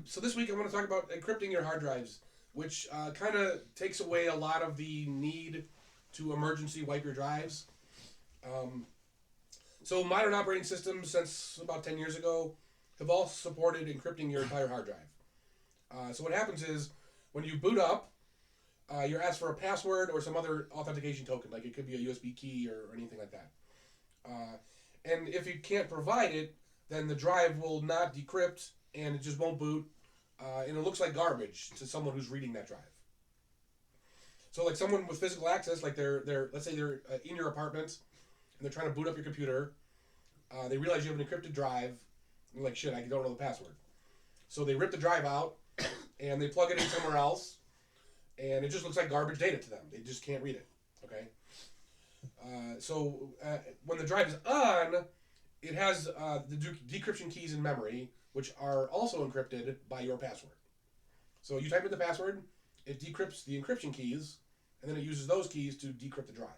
So this week I want to talk about encrypting your hard drives, which kind of takes away a lot of the need to emergency wipe your drives. Um, so modern operating systems, since about 10 years ago, have all supported encrypting your entire hard drive. So what happens is, when you boot up, you're asked for a password or some other authentication token, like it could be a USB key or anything like that. And if you can't provide it, then the drive will not decrypt and it just won't boot, and it looks like garbage to someone who's reading that drive. So, like someone with physical access, like they're let's say they're in your apartment and they're trying to boot up your computer. They realize you have an encrypted drive. And like, shit, I don't know the password. So they rip the drive out and they plug it in somewhere else, and it just looks like garbage data to them. They just can't read it. Okay. So when the drive is on, it has the decryption keys in memory, which are also encrypted by your password. So you type in the password, it decrypts the encryption keys, and then it uses those keys to decrypt the drive.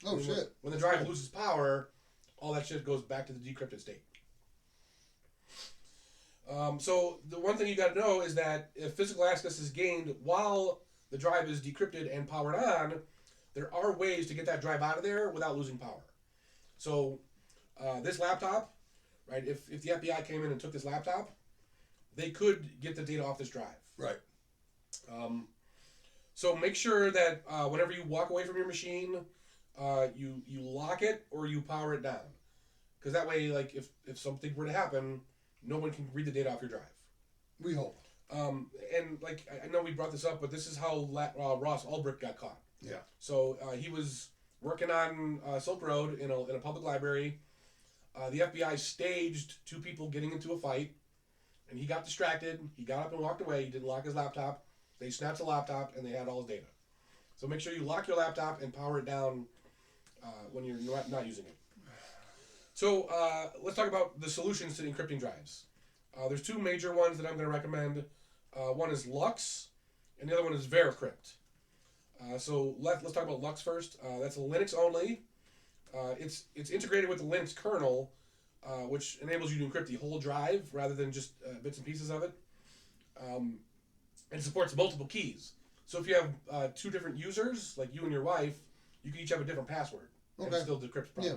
Oh, and shit. When the drive loses power, all that shit goes back to the decrypted state. So the one thing you got to know is that if physical access is gained while the drive is decrypted and powered on, there are ways to get that drive out of there without losing power. So this laptop, right, if the FBI came in and took this laptop, they could get the data off this drive. Right. So make sure that whenever you walk away from your machine, you lock it or you power it down. Because that way, like, if something were to happen, no one can read the data off your drive. We hope. And, like, I know we brought this up, but this is how Ross Ulbricht got caught. Yeah. So he was working on Silk Road in a public library. The FBI staged two people getting into a fight, and he got distracted. He got up and walked away. He didn't lock his laptop. They snatched the laptop, and they had all his data. So make sure you lock your laptop and power it down when you're not using it. So let's talk about the solutions to encrypting drives. There's two major ones that I'm going to recommend. One is LUKS, and the other one is VeraCrypt. So let's talk about LUKS first. That's a Linux only. It's integrated with the Linux kernel, which enables you to encrypt the whole drive rather than just bits and pieces of it. And supports multiple keys. So if you have two different users, like you and your wife, you can each have a different password. And it still decrypts properly. Yeah.